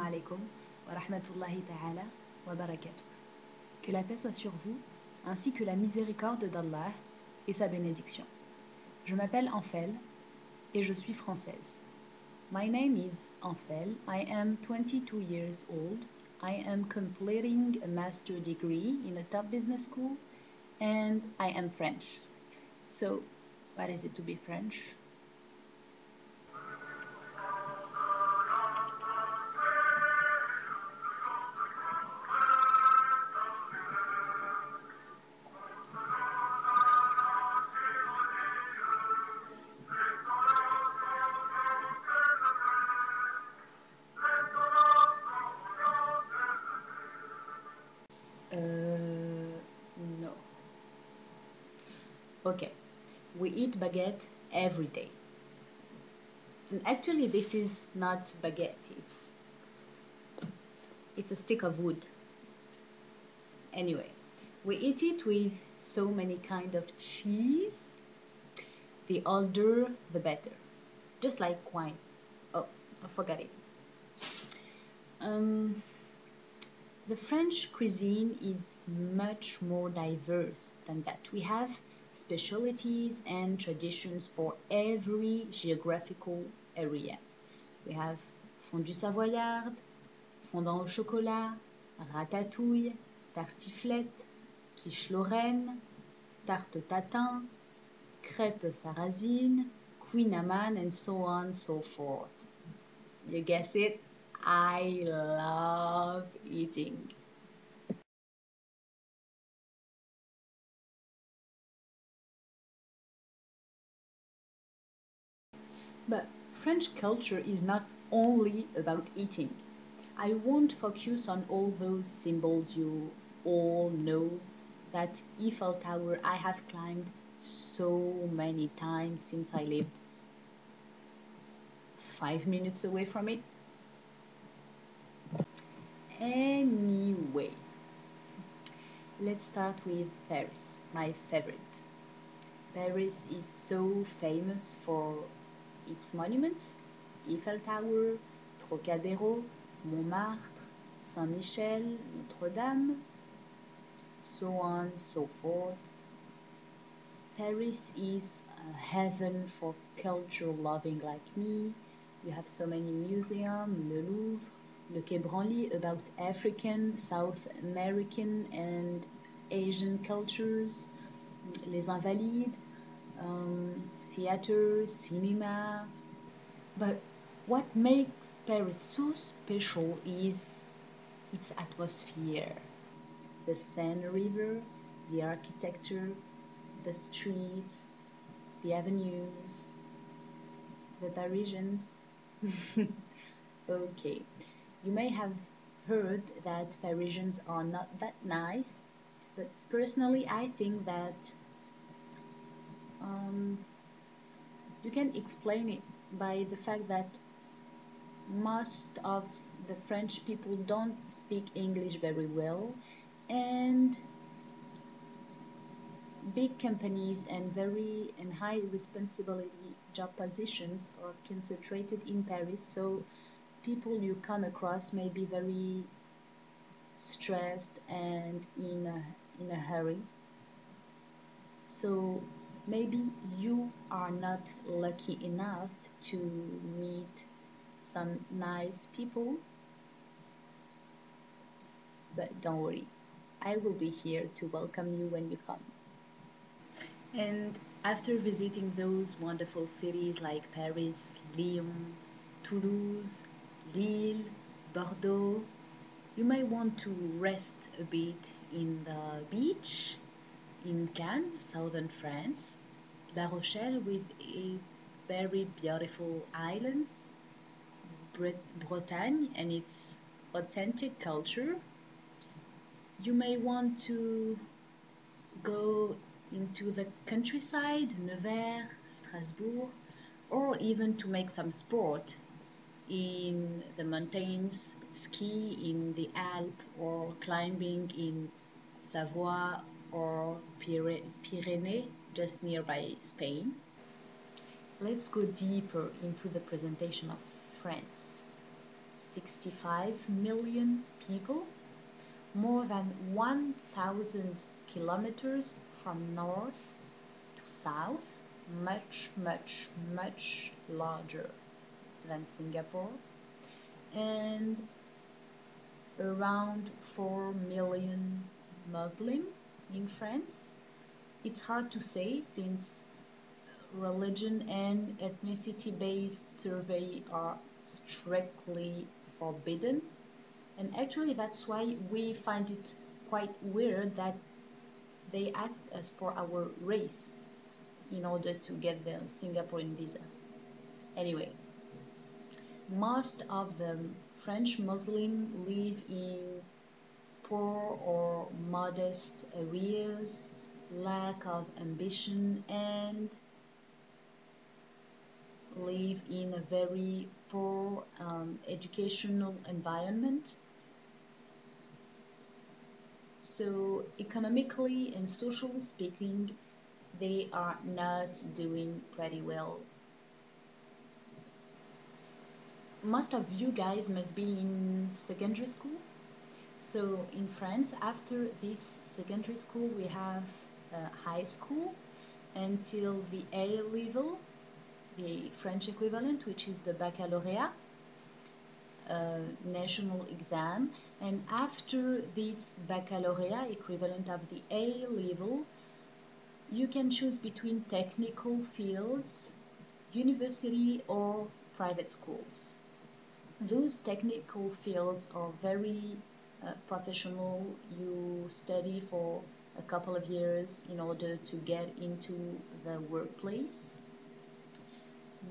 alaikum wa rahmatullahi ta'ala wa barakatuh. Que la paix soit sur vous, ainsi que la miséricorde d'Allah et sa bénédiction. Je m'appelle Anfel et je suis française. My name is Anfel. I am 22 years old. I am completing a master degree in a top business school and I am French. So, what is it to be French? No. Okay, we eat baguette every day. And actually, this is not baguette, it's a stick of wood. Anyway, we eat it with so many kind of cheese. The older, the better. Just like wine. Oh, I forgot it. The French cuisine is much more diverse than that. We have specialties and traditions for every geographical area. We have fondue savoyarde, fondant au chocolat, ratatouille, tartiflette, quiche lorraine, tarte tatin, crêpe sarrasine, queen amman, and so on and so forth. You guess it, I love eating. But French culture is not only about eating. I won't focus on all those symbols you all know. That Eiffel Tower I have climbed so many times since I lived 5 minutes away from it. Anyway, let's start with Paris, my favorite. Paris is so famous for its monuments, Eiffel Tower, Trocadero, Montmartre, Saint-Michel, Notre-Dame, so on, so forth. Paris is a heaven for culture loving like me. You have so many museums, Le Louvre, Le Quai Branly about African, South American and Asian cultures, Les Invalides, theater, cinema. But what makes Paris so special is its atmosphere. The Seine River, the architecture, the streets, the avenues, the Parisians. Okay, you may have heard that Parisians are not that nice, but personally I think that you can explain it by the fact that most of the French people don't speak English very well, and big companies and high responsibility job positions are concentrated in Paris, so people you come across may be very stressed and in a hurry. So maybe you are not lucky enough to meet some nice people, but don't worry, I will be here to welcome you when you come. And after visiting those wonderful cities like Paris, Lyon, Toulouse, Lille, Bordeaux, you may want to rest a bit in the beach in Cannes, southern France, La Rochelle with its very beautiful islands, Bretagne and its authentic culture. You may want to go into the countryside, Nevers, Strasbourg, or even to make some sport in the mountains, ski in the Alps, or climbing in Savoie or Pyrenees, just nearby Spain. Let's go deeper into the presentation of France. 65 million people, more than 1,000 kilometers from north to south, much, much, much larger than Singapore, and around 4 million Muslim in France. It's hard to say since religion and ethnicity based survey are strictly forbidden, and actually that's why we find it quite weird that they asked us for our race in order to get the Singaporean visa. Anyway, most of the French Muslims live in poor or modest areas, lack of ambition, and live in a very poor educational environment. So economically and socially speaking, they are not doing pretty well. Most of you guys must be in secondary school. So in France, after this secondary school, we have high school until the A level, the French equivalent, which is the baccalaureate national exam. And after this baccalaureate equivalent of the A level, you can choose between technical fields, university, or private schools. Those technical fields are very professional. You study for a couple of years in order to get into the workplace.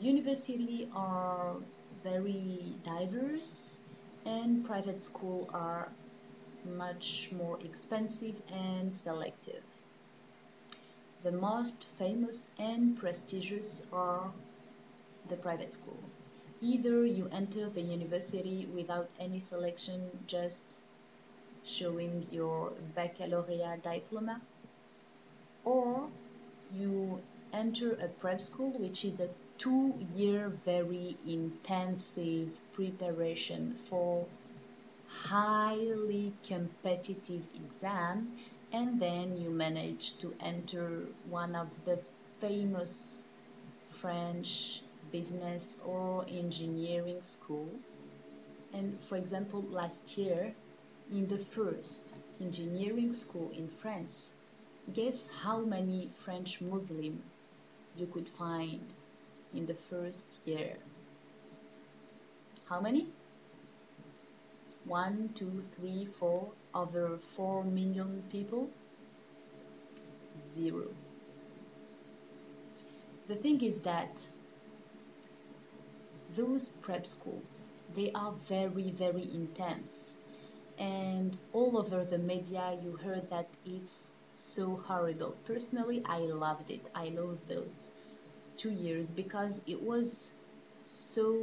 University are very diverse, and private school are much more expensive and selective. The most famous and prestigious are the private school. Either you enter the university without any selection, just showing your baccalaureate diploma, or you enter a prep school, which is a 2-year very intensive preparation for highly competitive exam, and then you manage to enter one of the famous French business or engineering schools. And for example, last year in the first engineering school in France, guess how many French Muslim you could find in the first year? How many? 1, 2, 3, 4, over 4 million people? Zero. The thing is that those prep schools, they are very, very intense. And all over the media, you heard that it's so horrible. Personally, I loved it. I loved those 2 years because it was so.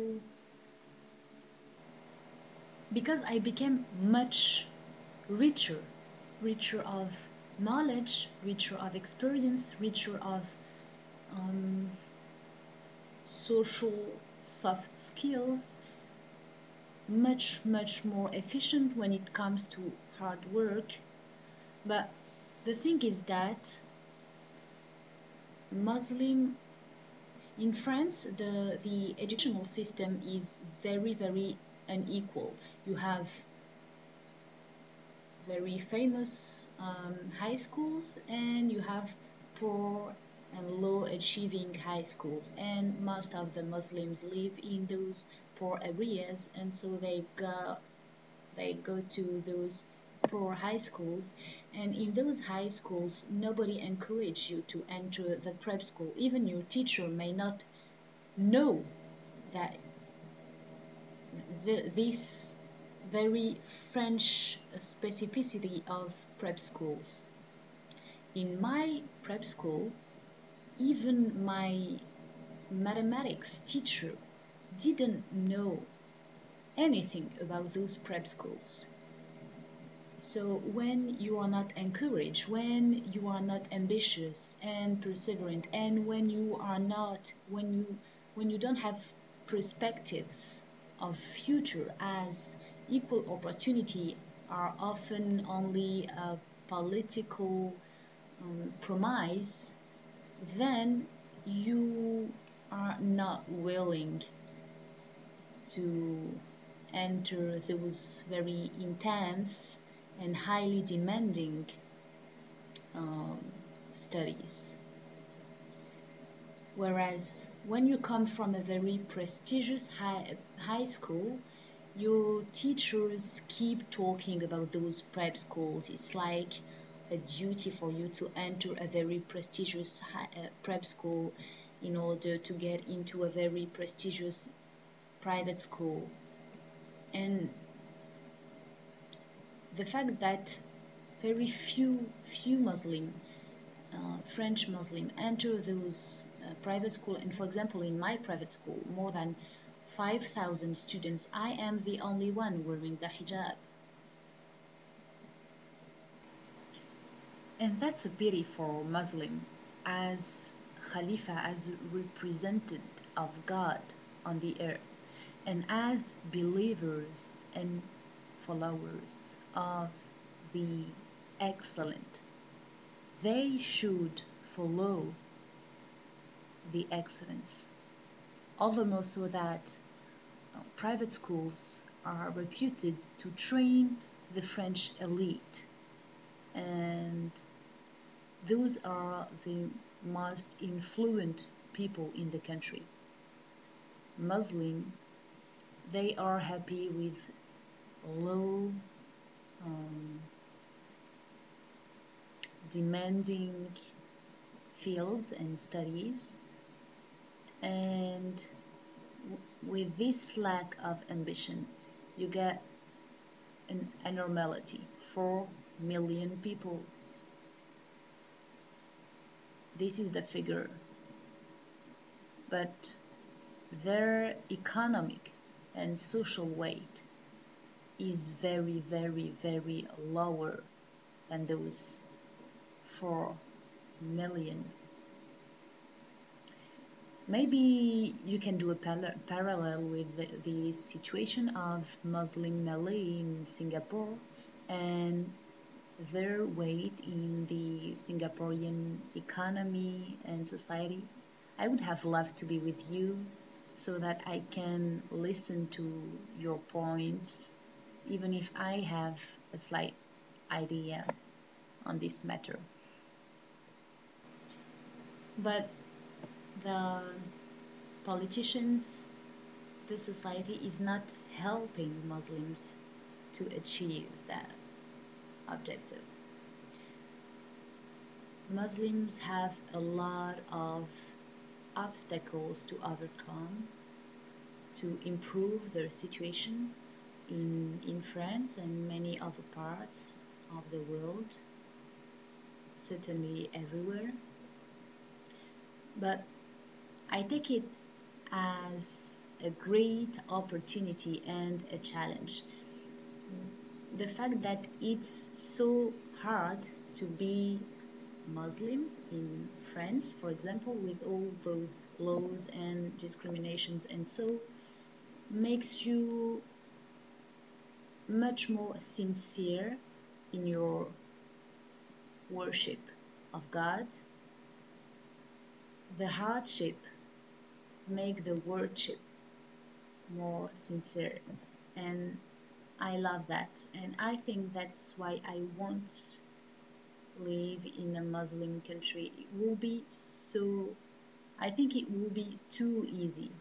Because I became much richer, richer of knowledge, richer of experience, richer of social soft skills, much, much more efficient when it comes to hard work. But the thing is that Muslim in France, the educational system is very, very unequal. You have very famous high schools, and you have poor and low achieving high schools, and most of the Muslims live in those poor areas, and so they go to those poor high schools, and in those high schools nobody encourages you to enter the prep school. Even your teacher may not know that this very French specificity of prep schools. In my prep school, even my mathematics teacher didn't know anything about those prep schools. So when you are not encouraged, when you are not ambitious and perseverant, and when you don't have perspectives, of future, as equal opportunity are often only a political promise, then you are not willing to enter those very intense and highly demanding um, studies. Whereas when you come from a very prestigious high school, your teachers keep talking about those prep schools. It's like a duty for you to enter a very prestigious prep school in order to get into a very prestigious private school. And the fact that very few Muslim French Muslim enter those private school, and for example in my private school more than 5,000 students, I am the only one wearing the hijab. And that's a pity for Muslim, as Khalifa, as represented of God on the earth, and as believers and followers of the excellent. They should follow the excellence. All the more so that private schools are reputed to train the French elite, and those are the most influent people in the country. Muslim, they are happy with low, um, demanding fields and studies, and with this lack of ambition, you get an abnormality. 4 million people. This is the figure. But their economic and social weight is very, very, very lower than those 4 million. Maybe you can do a parallel with the situation of Muslim Malay in Singapore and their weight in the Singaporean economy and society. I would have loved to be with you so that I can listen to your points, even if I have a slight idea on this matter. But the politicians, the society is not helping Muslims to achieve that objective. Muslims have a lot of obstacles to overcome to improve their situation in France and many other parts of the world, certainly everywhere. But I take it as a great opportunity and a challenge. The fact that it's so hard to be Muslim in France, for example, with all those laws and discriminations, and so makes you much more sincere in your worship of God. The hardship make the worship more sincere, and I love that, and I think that's why I won't live in a Muslim country. It will be so, I think it will be too easy,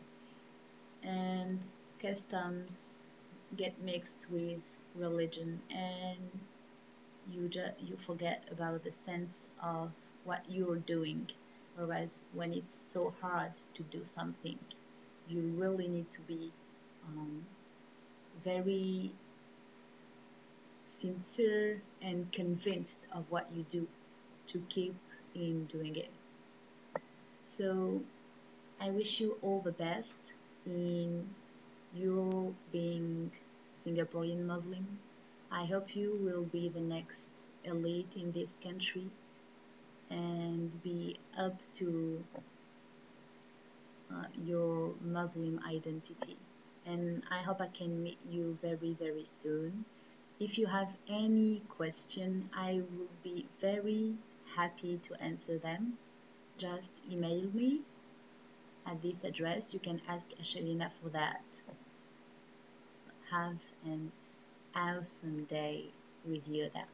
and customs get mixed with religion, and you forget about the sense of what you're doing. Whereas when it's so hard to do something, you really need to be um, very sincere and convinced of what you do to keep in doing it. So I wish you all the best in your being Singaporean Muslim. I hope you will be the next elite in this country and be up to your Muslim identity. and I hope I can meet you very, very soon. If you have any question, I will be very happy to answer them. Just email me at this address. You can ask Ashelina for that. Have an awesome day with YODA.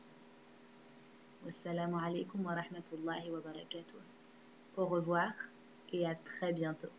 Wassalamu alaikum wa rahmatullahi wa barakatuh. Au revoir et à très bientôt.